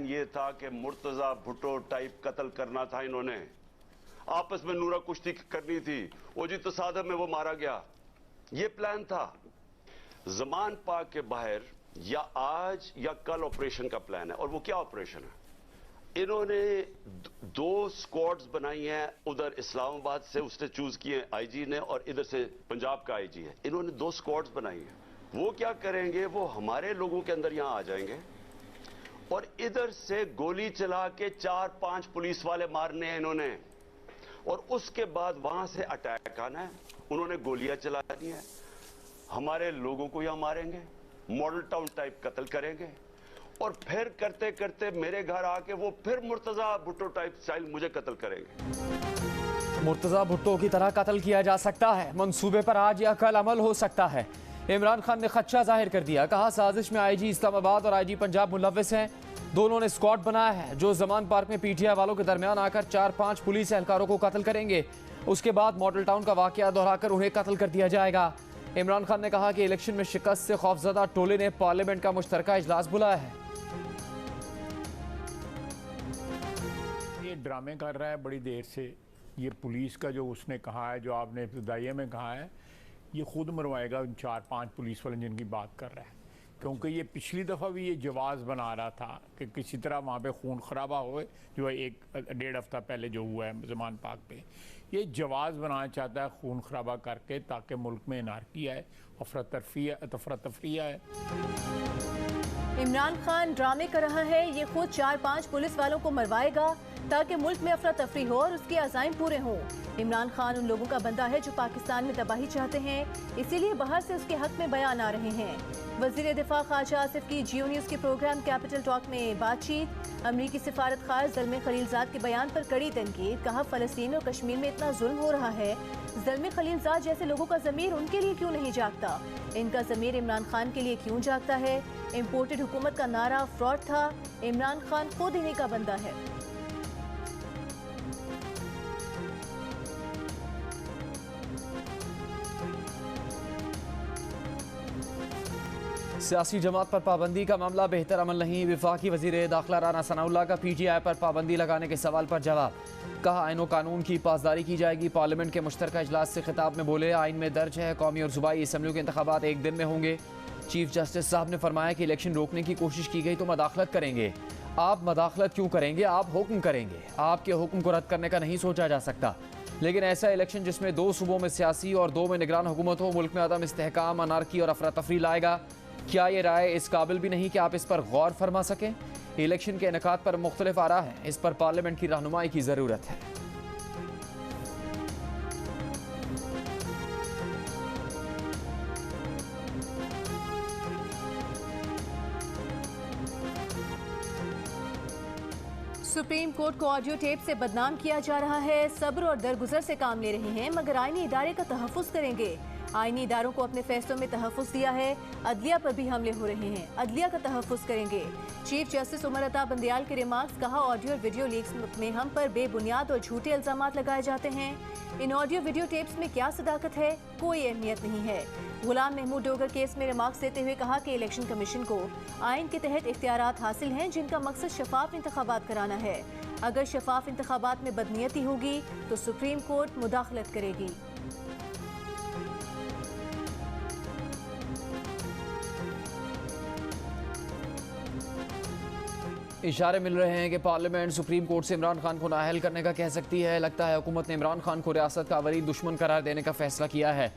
ये था कि मुर्तजा भुट्टो टाइप कत्ल करना था इन्होंने, आपस में नूरा कुश्ती करनी थी, वो जी तसादम में वो मारा गया, ये प्लान था। जमान पाक के बाहर या आज या कल ऑपरेशन का प्लान है, और वो क्या ऑपरेशन है? इन्होंने 2 स्क्वाड्स बनाई हैं, उधर इस्लामाबाद से उसने चूज किए आईजी ने, और इधर से पंजाब का आईजी है। इन्होंने 2 स्क्वाड्स बनाई हैं। वो क्या करेंगे, वो हमारे लोगों के अंदर यहां आ जाएंगे और इधर से गोली चला के 4-5 पुलिस वाले मारने हैं इन्होंने, और उसके बाद वहां से अटैक आना है। उन्होंने गोलियां चलानी है, हमारे लोगों को यहां मारेंगे, मॉडल टाउन टाइप कत्ल करेंगे, और फिर करते करते मेरे घर आके वो फिर मुर्तजा भुट्टो टाइप स्टाइल मुझे कत्ल करेंगे। मुर्तजा भुट्टो की तरह कत्ल किया जा सकता है, मंसूबे पर आज या कल अमल हो सकता है। इमरान खान ने खदशा जाहिर कर दिया, कहा साजिश में आईजी इस्लामाबाद और आईजी पंजाब मुलव्विस हैं। दोनों ने स्क्वाड बनाया है जो जमान पार्क में पीटीआई वालों के दरमियान आकर 4-5 पुलिस एहलकारों को कत्ल करेंगे। उसके बाद मॉडल टाउन का वाकया दोहराकर उन्हें कत्ल कर दिया जाएगा। इमरान खान ने कहा कि इलेक्शन में शिकस्त से खौफजदा टोले ने पार्लियामेंट का मुश्तरका इजलास बुलाया है। ये ड्रामे कर रहा है बड़ी देर से। ये पुलिस का जो उसने कहा है, जो आपने इब्तदाइया में कहा है, ये खुद मरवाएगा उन 4-5 पुलिस वाले जिनकी बात कर रहा है, क्योंकि ये पिछली दफ़ा भी ये जवाज़ बना रहा था कि किसी तरह वहाँ पे खून खराबा हो, जो है 1-1.5 हफ्ता पहले जो हुआ है जमान पाक पे। ये जवाज़ बनाना चाहता है खून खराबा करके, ताकि मुल्क में नारकी आए, अफरा तफरी आए। इमरान खान ड्रामे कर रहा है, ये खुद 4-5 पुलिस वालों को मरवाएगा ताकि मुल्क में अफरा तफरी हो और उसके अज़ाइम पूरे हों। इमरान खान उन लोगों का बंदा है जो पाकिस्तान में तबाही चाहते हैं, इसीलिए बाहर से उसके हक में बयान आ रहे हैं। वज़ीर दिफा ख्वाजा आसिफ की जियो न्यूज़ के प्रोग्राम कैपिटल टॉक में बातचीत। अमरीकी सिफारत खार ज़ल्मे खलीलजाद के बयान पर कड़ी तनकीद, कहा फ़लस्तीन और कश्मीर में इतना जुल्म हो रहा है, ज़ल्मे खलीलजाद जैसे लोगों का ज़मीर उनके लिए क्यों नहीं जागता? इनका ज़मीर इमरान खान के लिए क्यों जागता है? इम्पोर्टेड हुकूमत का नारा फ्रॉड था, इमरान खान खुद इन्हीं का बंदा है। सियासी जमात पर पाबंदी का मामला बेहतर अमल नहीं, वफाकी वजीर दाखिला राना सनाउल्लाह का पीटीआई पर पाबंदी लगाने के सवाल पर जवाब। कहा आईन व कानून की पासदारी की जाएगी। पार्लियामेंट के मुश्तरका इजलास से खिताब में बोले, आइन में दर्ज है कौमी और सूबाई असम्बलियों के इंतखाबात एक दिन में होंगे। चीफ जस्टिस साहब ने फरमाया कि इलेक्शन रोकने की कोशिश की गई तो मदाखलत करेंगे। आप मदाखलत क्यों करेंगे, आप हुक्म करेंगे। आपके हुक्म को रद्द करने का नहीं सोचा जा सकता, लेकिन ऐसा इलेक्शन जिसमें 2 सूबों में सियासी और 2 में निगरान हुकूमत हो, मुल्क में अदम इस्तेहकाम, अनारकी और अफरा तफरी लाएगा। क्या ये राय इस काबिल भी नहीं कि आप इस पर गौर फरमा सकें? इलेक्शन के इनेकाद पर मुख्तलिफ आरा है, इस पर पार्लियामेंट की रहनुमाई की ज़रूरत है। सुप्रीम कोर्ट को ऑडियो टेप से बदनाम किया जा रहा है। सब्र और दरगुजर से काम ले रहे हैं, मगर आईनी इदारे का तहफ़्फ़ुज़ करेंगे। आईनी इदारों को अपने फैसलों में तहफ़्फ़ुज़ दिया है, अदलिया पर भी हमले हो रहे हैं, अदलिया का तहफ़्फ़ुज़ करेंगे। चीफ जस्टिस उमर अता बंदियाल के रिमार्क्स, कहा ऑडियो और वीडियो लीक्स में हम पर बेबुनियाद और झूठे इल्ज़ामात लगाए जाते हैं। इन ऑडियो वीडियो टेप्स में क्या सदाकत है, कोई अहमियत नहीं है। गुलाम महमूद डोगर केस में रिमार्क्स देते हुए कहा कि इलेक्शन कमीशन को आइन के तहत इख्तियारात हासिल हैं, जिनका मकसद शफाफ इंतखाबात कराना है। अगर शफाफ इंतखाबात में बदनीयती होगी तो सुप्रीम कोर्ट मुदाखलत करेगी। इशारे मिल रहे हैं कि पार्लियामेंट सुप्रीम कोर्ट से इमरान खान को नाअहल करने का कह सकती है। लगता है हुकूमत ने इमरान खान को रियासत का वरीद दुश्मन करार देने का फैसला किया है।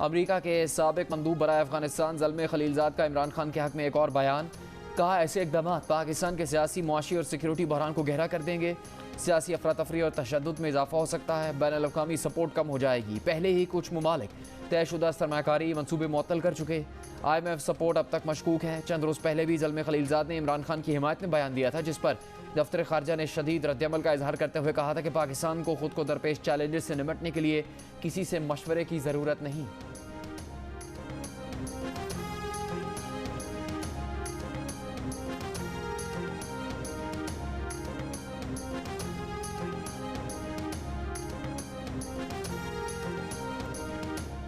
अमरीका के साबिक मंदूब बराए अफगानिस्तान ज़ल्मे खलीलजाद का इमरान खान के हक में एक और बयान। कहा ऐसे इक़दाम पाकिस्तान के सियासी, मुआशी और सिक्योरिटी बहरान को गहरा कर देंगे। सियासी अफरा तफरी और तशद्दुद में इजाफा हो सकता है। बैनुल अक़वामी सपोर्ट कम हो जाएगी। पहले ही कुछ ममालिक तयशुदा सरमाकारी मनसूबे मुअत्तल कर चुके। IMF सपोर्ट अब तक मशकूक है। चंद रोज़ पहले भी ज़ल्मे खलीलजाद ने इमरान खान की हिमायत में बयान दिया था, जिस पर दफ्तर खारजा ने शदीद रद्दअमल का इजहार करते हुए कहा था कि पाकिस्तान को खुद को दरपेश चैलेंजेस से निपटने के लिए किसी से मशवरे की ज़रूरत नहीं।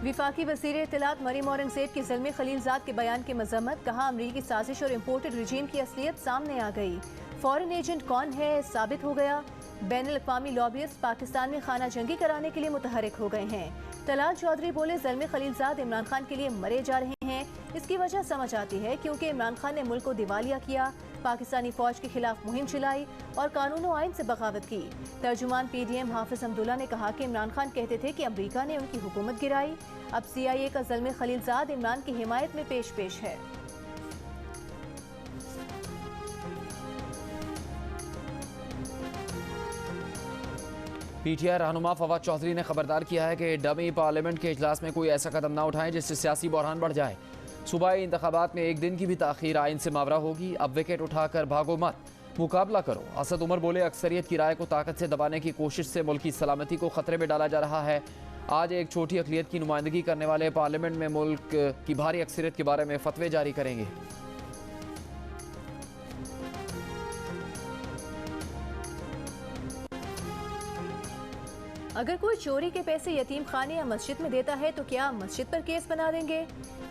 विफाकी वज़ीर इत्तलात मरीम औरंगज़ेब के ज़िल्मी खलीलजाद के बयान की मजम्मत, कहा अमरीकी साजिश और इम्पोर्टेड रिजीम की असलियत सामने आ गई। फॉरेन एजेंट कौन है साबित हो गया। बैनुल-अक़वामी लॉबियस्ट पाकिस्तान में खाना जंगी कराने के लिए मुतहरिक हो गए हैं। तलाल चौधरी बोले, ज़िल्मी खलीलजाद इमरान खान के लिए मरे जा रहे हैं। इसकी वजह समझ आती है क्योंकि इमरान खान ने मुल्क को दिवालिया किया, पाकिस्तानी फौज के खिलाफ मुहिम चलाई और कानून और आइन से बगावत की। तर्जुमान PDM हाफिज अब्दुल्ला ने कहा कि इमरान खान कहते थे कि अमरीका ने उनकी हुकूमत गिराई। अब CIA का ज़िल्मी खलीलजाद इमरान की हिमायत में पेश है। PTI रहनुमा फवाद चौधरी ने खबरदार किया है कि डमी पार्लियामेंट के इजलास में कोई ऐसा कदम ना उठाएं जिससे सियासी बहरान बढ़ जाए। सूबाई इंतखाबात में एक दिन की भी ताखीर आइन से मावरा होगी। अब विकेट उठाकर भागो मत, मुकाबला करो। असद उमर बोले, अक्सरियत की राय को ताकत से दबाने की कोशिश से मुल्क की सलामती को खतरे में डाला जा रहा है। आज एक छोटी अक़लियत की नुमाइंदगी करने वाले पार्लियामेंट में मुल्क की भारी अक्सरियत के बारे में फतवे जारी करेंगे। अगर कोई चोरी के पैसे यतीम खाने या मस्जिद में देता है तो क्या मस्जिद पर केस बना देंगे।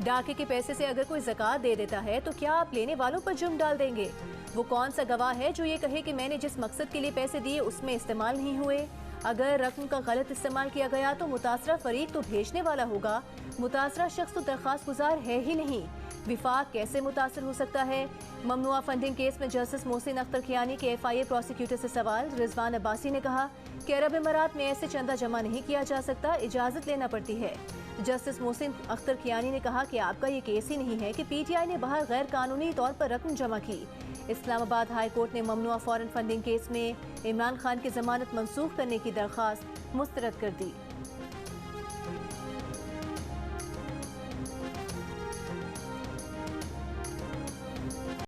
डाके के पैसे से अगर कोई ज़कात दे देता है तो क्या आप लेने वालों पर जुर्म डाल देंगे। वो कौन सा गवाह है जो ये कहे कि मैंने जिस मकसद के लिए पैसे दिए उसमें इस्तेमाल नहीं हुए। अगर रकम का गलत इस्तेमाल किया गया तो मुतासरा फरीक तो भेजने वाला होगा, मुतासरा शख्स तो दरख्वास्त गुजार है ही नहीं। विफाक कैसे मुतासर हो सकता है। ममनुआ फंडिंग केस में जस्टिस मोहसिन अख्तर कियानी के FIA प्रोसिक्यूटर से सवाल। रिजवान अब्बासी ने कहा कि अरब इमारात में ऐसे चंदा जमा नहीं किया जा सकता, इजाज़त लेना पड़ती है। जस्टिस मोहसिन अख्तर कियानी ने कहा कि आपका ये केस ही नहीं है कि PTI ने बाहर गैर कानूनी तौर पर रकम जमा की। इस्लामाबाद हाई कोर्ट ने ममनुआ फॉरेन फंडिंग केस में इमरान खान की जमानत मंसूख करने की दरख्वास्त मुस्तरद कर दी।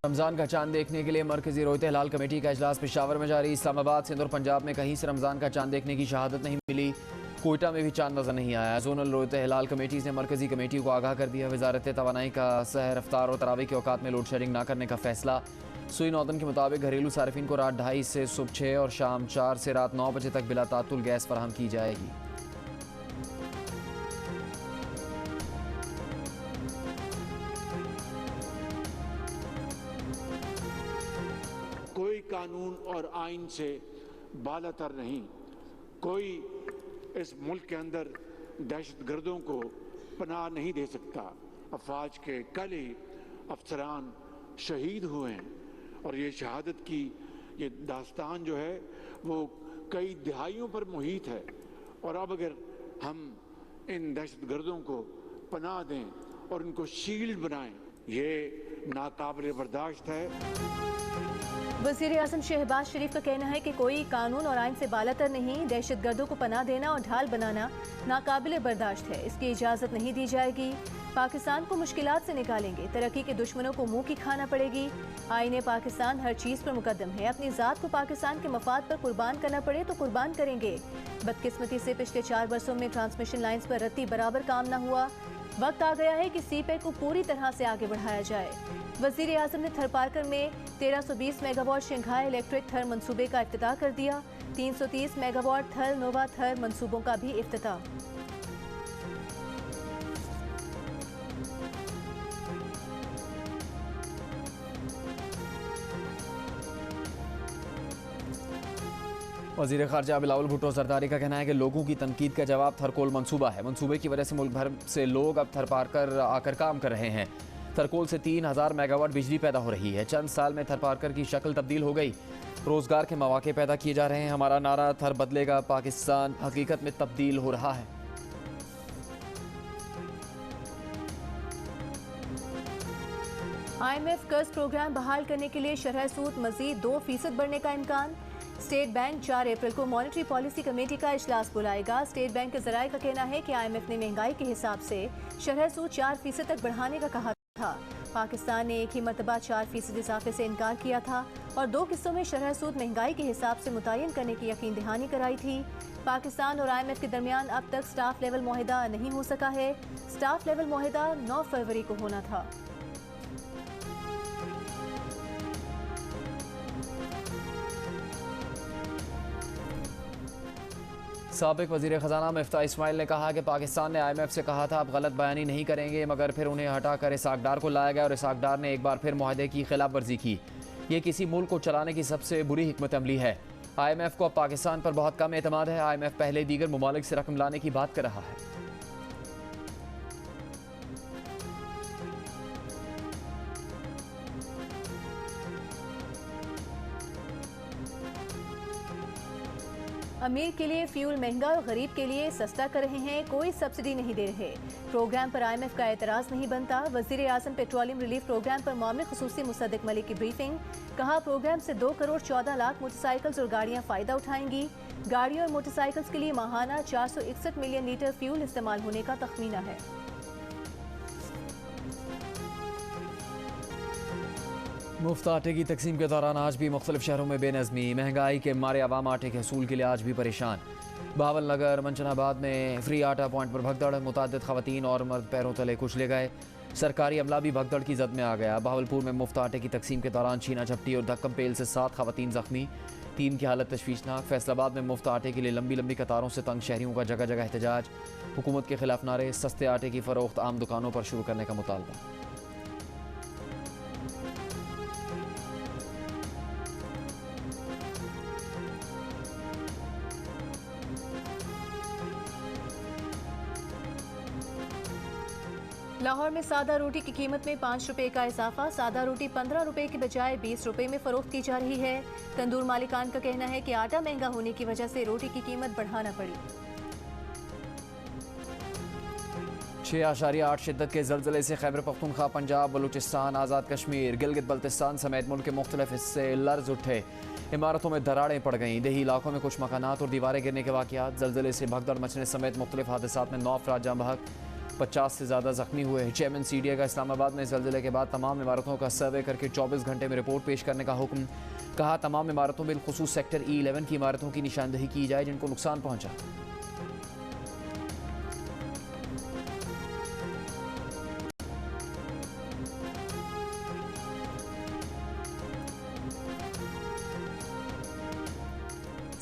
रमजान का चांद देखने के लिए मरकजी रोयत हिलाल कमेटी का इजलास पेशावर में जारी। इस्लामाबाद, सिंध और पंजाब में कहीं से रमजान का चांद देखने की शहादत नहीं मिली। कोयटा में भी चांद नजर नहीं आया। जोनल रोयत हिलाल कमेटी ने मरकजी कमेटी को आगाह कर दिया। वजारत तवानाई का सहर, अफ्तार और तरावी के औकात में लोड शेडिंग न करने का फैसला। सुई नौदन के मुताबिक घरेलू सार्फिन को रात 2:30 से सुबह 6 और शाम 4 से रात 9 बजे तक बिला तातुल गैस फराहम की जाएगी। कोई कानून और आइन से बालातर नहीं। कोई इस मुल्क के अंदर दहशतगर्दों को पनाह नहीं दे सकता। अफवाज के कल ही अफसरान शहीद हुए हैं और ये शहादत की ये दास्तान जो है वो कई दिहाइयों पर मुहित है। और अब अगर हम इन दहशतगर्दों को पनाह दें और इनको शील्ड बनाएं, ये नाकाबिल बर्दाश्त है। वज़ीर आज़म शहबाज शरीफ का कहना है कि कोई कानून और आइन से बालातर नहीं। दहशतगर्दों को पनाह देना और ढाल बनाना नाकाबिल बर्दाश्त है, इसकी इजाज़त नहीं दी जाएगी। पाकिस्तान को मुश्किलात से निकालेंगे, तरक्की के दुश्मनों को मुंह की खाना पड़ेगी। आईने पाकिस्तान हर चीज़ पर मुकद्दम है, अपनी ज़ात को पाकिस्तान के मफाद पर कुर्बान करना पड़े तो कुर्बान करेंगे। बदकिस्मती से पिछले 4 बरसों में ट्रांसमिशन लाइन्स पर रत्ती बराबर काम न हुआ। वक्त आ गया है कि CPEC को पूरी तरह से आगे बढ़ाया जाए। वज़ीर आज़म ने थरपारकर में 1320 मेगावाट शंघाई इलेक्ट्रिक थर मंसूबे का इफ्तिताह कर दिया। 330 मेगावाट थर नोवा थर मंसूबों का भी इफ्तिताह। वज़ीर ख़ारजा बिलावल भुट्टो ज़रदारी का कहना है कि लोगों की तनकीद का जवाब थरकोल मंसूबा है। मंसूबे की वजह से मुल्क भर से लोग अब थरपारकर आकर काम कर रहे हैं। थरकोल से 3000 मेगावाट बिजली पैदा हो रही है। चंद साल में थरपारकर की शक्ल तब्दील हो गई, रोजगार के मौके पैदा किए जा रहे हैं। हमारा नारा थर बदलेगा पाकिस्तान हकीकत में तब्दील हो रहा है। IMF कर्ज प्रोग्राम बहाल करने के लिए शरह सूद मजीद 2% बढ़ने का इम्कान। स्टेट बैंक 4 अप्रैल को मॉनेटरी पॉलिसी कमेटी का इजलास बुलाएगा। स्टेट बैंक के जराये का कहना है कि IMF ने महंगाई के हिसाब से शरह सूद 4% तक बढ़ाने का कहा था। पाकिस्तान ने एक ही मरतबा 4% इजाफे से इनकार किया था और 2 किस्तों में शरह सूद महंगाई के हिसाब से मुतय्यन करने की यकीन दहानी कराई थी। पाकिस्तान और IMF के दरमियान अब तक स्टाफ लेवल मुआहिदा नहीं हो सका है। स्टाफ लेवल मुआहिदा 9 फरवरी को होना था। साबिक वज़ीर ख़जाना मिफ्ता इस्माइल ने कहा कि पाकिस्तान ने IMF से कहा था आप गलत बयानी नहीं करेंगे, मगर फिर उन्हें हटाकर इसाक डार को लाया गया और इसाक डार ने एक बार फिर मुआहदे की खिलाफ वर्जी की। ये किसी मुल्क को चलाने की सबसे बुरी हिकमत अमली है। IMF को अब पाकिस्तान पर बहुत कम एतमाद है। IMF पहले दीगर ममालिक से रकम लाने की बात कर रहा है। अमीर के लिए फ्यूल महंगा और गरीब के लिए सस्ता कर रहे हैं, कोई सब्सिडी नहीं दे रहे। प्रोग्राम पर IMF का एतराज़ नहीं बनता। वज़ीर आज़म पेट्रोलियम रिलीफ प्रोग्राम पर मामले खुसूसी मुसद्दिक मलिक की ब्रीफिंग। कहा प्रोग्राम से 2 करोड़ 14 लाख मोटरसाइकिल्स और गाड़ियां फ़ायदा उठाएंगी। गाड़ियों और मोटरसाइकिल्स के लिए माहाना 461 मिलियन लीटर फ्यूल इस्तेमाल होने का तखमीना है। मुफ्त आटे की तकसीम के दौरान आज भी मुख्तलिफ शहरों में बेनज़मी। महंगाई के मारे अवाम आटे के हसूल के लिए आज भी परेशान। बहावल नगर मंचनाबाद में फ्री आटा पॉइंट पर भगदड़, मुतादिद खवातीन और मर्द पैरों तले कुचले गए। सरकारी अमला भी भगदड़ की जद में आ गया। बहावलपुर में मुफ्त आटे की तकसीम के दौरान छीना झपटी और धक्कम पेल से 7 खवातीन जख्मी, 3 की हालत तशवीशनाक। फैसलाबाद में मुफ्त आटे के लिए लंबी लंबी कतारों से तंग शहरियों का जगह जगह एहतजाज। हुकूमत के खिलाफ नारे, सस्ते आटे की फरोख्त आम दुकानों पर शुरू करने का मुतालबा। लाहौर में सादा रोटी की कीमत में 5 रुपए का इजाफा। सादा रोटी 15 रुपए की बजाय 20 रुपए में फरोख्त की जा रही है। तंदूर मालिकान का कहना है कि आटा महंगा होने की वजह से रोटी की कीमत बढ़ाना पड़ी। 6.8 शिद्दत के ज़लज़ले से खैबर पख्तूनख्वा, पंजाब, बलूचिस्तान, आज़ाद कश्मीर, गिलगित बल्तिस्तान समेत मुल्क के मुख्तलिफ हिस्से लर्ज उठे। इमारतों में दरारें पड़ गईं। देही इलाकों में कुछ मकानात और दीवारें गिरने के वाक़यात। ज़लज़ले से भगदड़ मचने समेत मुख्तलिफ हादसात में 9 अफराद जाँ बहक, 50 से ज़्यादा ज़ख्मी हुए। चेयरमैन CDA का इस्लामाबाद में ज़लज़ले के बाद तमाम इमारतों का सर्वे करके 24 घंटे में रिपोर्ट पेश करने का हुक्म। कहा तमाम इमारतों बिलखुसूस सेक्टर E11 की इमारतों की निशानदही की जाए जिनको नुकसान पहुँचा।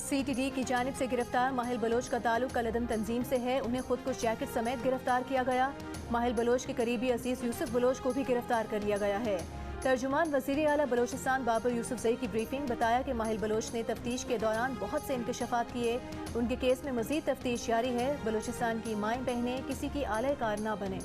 CTD की जानिब से गिरफ्तार माहिल बलोच का ताल्लुक कलदम तंजीम से है। उन्हें खुद कुछ जैकेट समेत गिरफ्तार किया गया। माहिल बलोच के करीबी अजीज यूसुफ बलोच को भी गिरफ्तार कर लिया गया है। तर्जुमान वज़ीर आला बलोचिस्तान बाबर यूसुफजई की ब्रीफिंग। बताया कि माहिल बलोच ने तफ्तीश के दौरान बहुत से इंकशाफात किए। उनके केस में मजीद तफ्तीश जारी है। बलोचिस्तान की माएँ बहनें किसी की आले कार ना बने।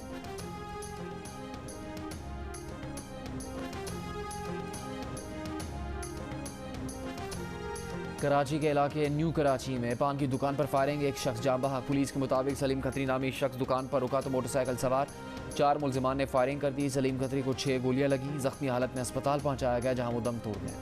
कराची के इलाके न्यू कराची में पान की दुकान पर फायरिंग, एक शख्स जाँ बहक। पुलिस के मुताबिक सलीम खत्री नामी शख्स दुकान पर रुका तो मोटरसाइकिल सवार 4 मुलजिमान ने फायरिंग कर दी। सलीम खत्री को 6 गोलियां लगी। जख्मी हालत में अस्पताल पहुंचाया गया जहां वो दम तोड़ गया।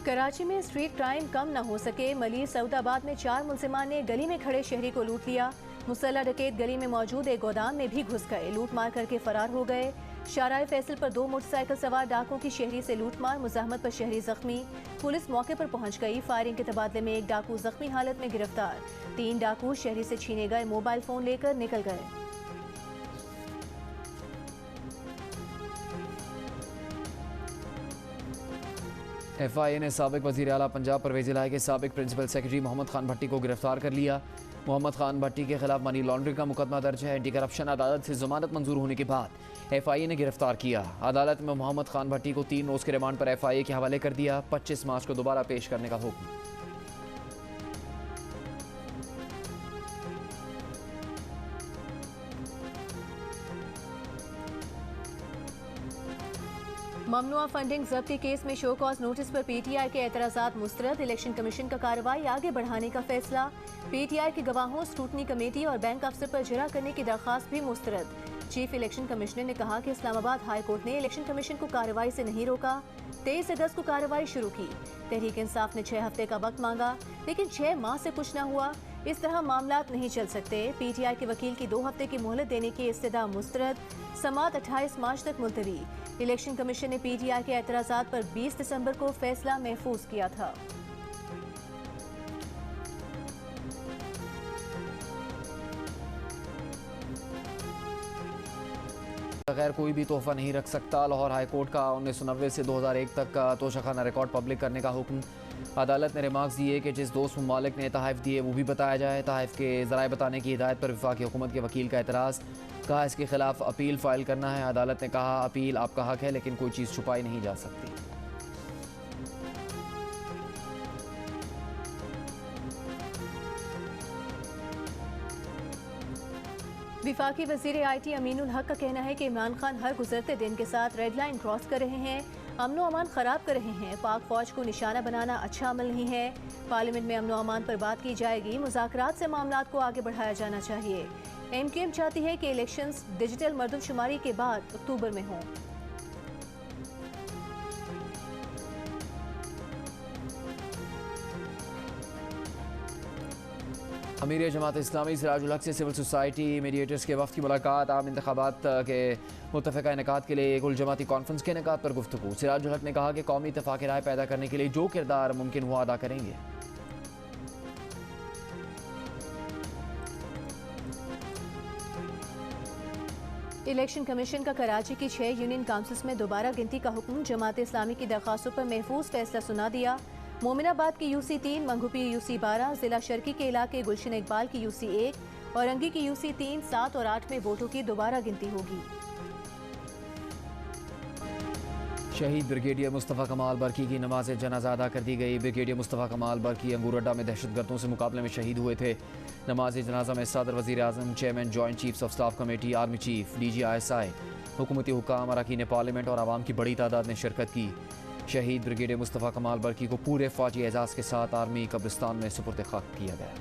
कराची में स्ट्रीट क्राइम कम न हो सके। मलिर सऊदाबाद में 4 मुलजिमान ने गली में खड़े शहरी को लूट लिया। मुसल्ला डकैत गली में मौजूद एक गोदाम में भी घुस गए, लूट मार करके फरार हो गए। शाहराह फैसल पर 2 मोटरसाइकिल सवार डाकुओं की शहरी से लूटमार, मुज़ाहमत पर शहरी जख्मी। पुलिस मौके पर पहुंच गई। फायरिंग के तबादले में एक डाकू जख्मी हालत में गिरफ्तार। 3 डाकू शहरी से छीने गए मोबाइल फोन लेकर निकल गए। FIA ने साबिक वज़ीर आला पंजाब परवेज़ इलाही के साबिक प्रिंसिपल सेक्रेटरी मोहम्मद खान भट्टी को गिरफ्तार कर लिया। मोहम्मद खान भट्टी के खिलाफ मनी लॉन्ड्रिंग का मुकदमा दर्ज है। एंटी करप्शन अदालत से जमानत मंजूर होने के बाद FIA ने गिरफ्तार किया। अदालत में मोहम्मद खान भट्टी को 3 रोज़ के रिमांड पर FIA के हवाले कर दिया। 25 मार्च को दोबारा पेश करने का हुक्म। ममनुआ फंडिंग जब्ती केस में शो कॉज नोटिस पर PTI के एतराज़ात मुस्तरद। इलेक्शन कमीशन का कार्रवाई आगे बढ़ाने का फैसला। PTI के गवाहों, स्क्रूटनी कमेटी और बैंक अफसर पर जरा करने की दरख्वास्त भी मुस्तरद। चीफ इलेक्शन कमिश्नर ने कहा कि इस्लामाबाद हाई कोर्ट ने इलेक्शन कमीशन को कार्रवाई से नहीं रोका। 23 अगस्त को कार्रवाई शुरू की। तहरीक इंसाफ ने 6 हफ्ते का वक्त मांगा, लेकिन 6 माह से कुछ न हुआ। इस तरह मामलात नहीं चल सकते। PTI के वकील की 2 हफ्ते की मोहलत देने की इस्तदा मुस्तरद। समात 28 मार्च तक मुलतवी। इलेक्शन कमीशन ने PTI के एतराज़ात पर 20 दिसंबर को फैसला महफूज किया था। बगैर कोई भी तोहफा नहीं रख सकता। लाहौर हाई कोर्ट का 1990 से 2001 तक का तोशाखाना रिकॉर्ड पब्लिक करने का हुक्म। अदालत ने रिमार्क्स दिए कि जिस दोस्त ममालिक ने तहफ़ दिए वो भी बताया जाए। तहफ़ के ज़राए बताने की हिदायत पर वफाकी हुकूमत के वकील का एतराज़। कहा इसके खिलाफ अपील फ़ाइल करना है। अदालत ने कहा अपील आपका हक है लेकिन कोई चीज़ छुपाई नहीं जा सकती। विफाकी वज़ीर IT अमीनुल हक का कहना है कि इमरान खान हर गुजरते दिन के साथ रेड लाइन क्रॉस कर रहे हैं, अमनो अमान ख़राब कर रहे हैं। पाक फ़ौज को निशाना बनाना अच्छा अमल नहीं है। पार्लियामेंट में अमनो अमान पर बात की जाएगी। मुज़ाकरात से मामलात को आगे बढ़ाया जाना चाहिए। MQM चाहती है कि इलेक्शंस डिजिटल मर्दमशुमारी के बाद अक्टूबर में हों। अमीर जमात इस्लामी सिराजुल हक से सिविल सोसाइटी मीडिएटर्स के वफ़द की मुलाकात। आम इंतखाबात के मुत्तफ़िक़ा इनेकात के लिए कुल जमाती कॉन्फ्रेंस के इनेकात पर गुफ्तगू। सिराजुल हक ने कहा कि कौमी इत्तेफ़ाक़ राय पैदा करने के लिए जो किरदार मुमकिन हुआ अदा करेंगे। इलेक्शन कमीशन का कराची की 6 यूनियन काउंसिल्स में दोबारा गिनती का हुक्म। जमात इस्लामी की दरख्वास्तों पर महफूज फैसला सुना दिया। मोमिनाबाद की UC 3, मंगूपी UC 12, जिला शर्की के इलाके गुलशन इकबाल की UC 1 और अंगी की UC 3, 7 और 8 में वोटों की दोबारा गिनती होगी। शहीद ब्रिगेडियर मुस्तफ़ा कमाल बरकी की नमाज जनाजा अदा कर दी गई। ब्रिगेडियर मुस्तफ़ा कमाल बरकी अंगूर अड्डा में दहशतगर्दों से मुकाबले में शहीद हुए थे। नमाज जनाजा में सदर, वज़ीर आज़म, chairman joint chiefs of staff committee, army chief, DG ISI, हुकूमती हुकाम, अरकान पार्लियामेंट और आवाम की बड़ी तादाद ने शिरकत की। शहीद ब्रिगेडियर मुस्तफ़ा कमाल बरकी को पूरे फ़ौजी एजाज़ के साथ आर्मी कब्रिस्तान में सुपुर्द खाक किया गया।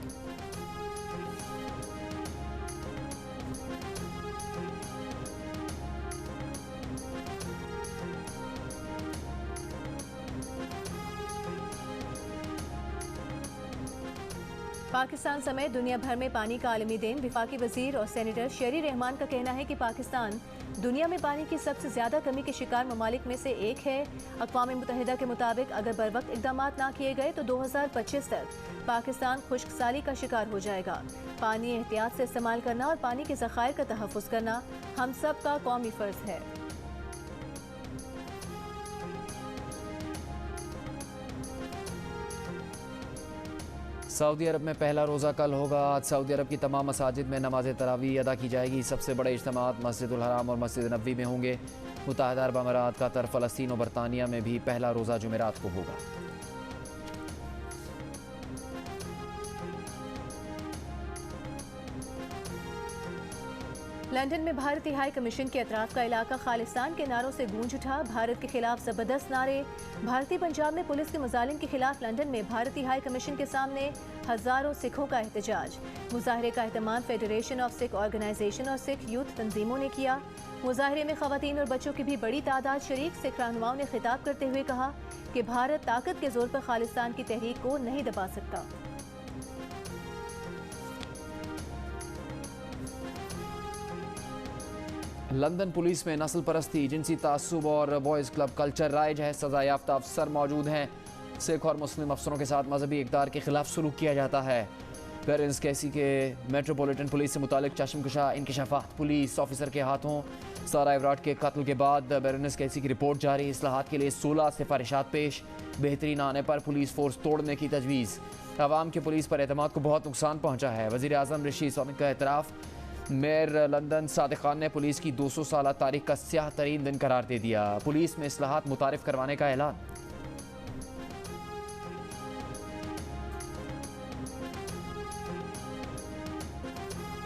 पाकिस्तान समेत दुनिया भर में पानी का आलमी दिन। विफाकी वजीर और सेनेटर शेरी रहमान का कहना है कि पाकिस्तान दुनिया में पानी की सबसे ज्यादा कमी के शिकार ममालिक में से एक है। अक़वाम मुत्तहिदा के मुताबिक अगर बर वक्त इक़दाम ना किए गए तो 2025 तक पाकिस्तान खुश्क साली का शिकार हो जाएगा। पानी एहतियात से इस्तेमाल करना और पानी के ज़खायर का तहफ़्फ़ुज़ करना हम सब का कौमी फ़र्ज़ है। सऊदी अरब में पहला रोज़ा कल होगा। आज सऊदी अरब की तमाम मसाजिद में नमाज तरावी अदा की जाएगी। सबसे बड़े इज्तिमात मस्जिदुल हराम और मस्जिद नबवी में होंगे। मुत्तहिदा अरब अमारात, कतर, फ़लस्तीन और बरतानिया में भी पहला रोज़ा जुमेरात को होगा। लंदन में भारतीय हाई कमीशन के अतराफ का इलाका खालिस्तान के नारों से गूंज उठा। भारत के खिलाफ जबरदस्त नारे। भारतीय पंजाब में पुलिस के मुजालिम के खिलाफ लंदन में भारतीय हाई कमीशन के सामने हजारों सिखों का एहतजाज। मुजाहरे का एहतमाम फेडरेशन ऑफ सिख ऑर्गेनाइजेशन और सिख यूथ तंजीमों ने किया। मुजाहरे में खवातीन और बच्चों की भी बड़ी तादाद शरीक। सिख रहनुमाओं ने खिताब करते हुए कहा कि भारत ताकत के जोर पर खालिस्तान की तहरीक को नहीं दबा सकता। लंदन पुलिस में नस्ल परस्ती, जिनसी तासुब और बॉयज़ क्लब कल्चर राइज है। सज़ा याफ्ता अफसर मौजूद हैं। सिख और मुस्लिम अफसरों के साथ मजहबी इक़दार के खिलाफ सलूक किया जाता है। पेरेंट्स कैसी के मेट्रोपॉलिटन पुलिस से मुतालिक चश्मकशा इंकशाफात पुलिस ऑफिसर के हाथों। सारा एवराट के कत्ल के बाद बेरेंस कैसी की रिपोर्ट जारी। इस्लाहात के लिए 16 सिफारिशात पेश। बेहतरीन आने पर पुलिस फोर्स तोड़ने की तजवीज़। आवाम के पुलिस पर एतमाद को बहुत नुकसान पहुँचा है। वज़ीर आज़म ऋषि सुनक का एतराफ़। मेयर लंदन सादिक खान ने पुलिस की 200 साला तारीख का स्याह तरीन दिन करार दे दिया। पुलिस में इस्लाहात मुतारिफ करवाने का ऐलान।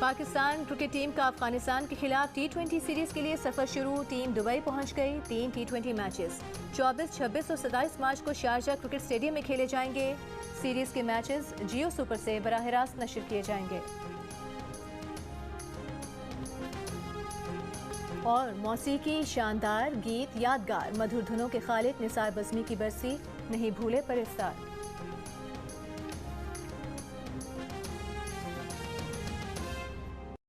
पाकिस्तान क्रिकेट टीम का अफगानिस्तान के खिलाफ T20 सीरीज के लिए सफर शुरू। टीम दुबई पहुंच गई। 3 T20 मैचेस 24, 26 और 27 मार्च को शारजा क्रिकेट स्टेडियम में खेले जाएंगे। सीरीज के मैचेस जियो सुपर से बराह रास्त नशर किए जाएंगे। और मौसीकी शानदार, गीत यादगार, मधुर धुनों के खालिक निसार बज़मी की बरसी, नहीं भूले पर इफ्तार।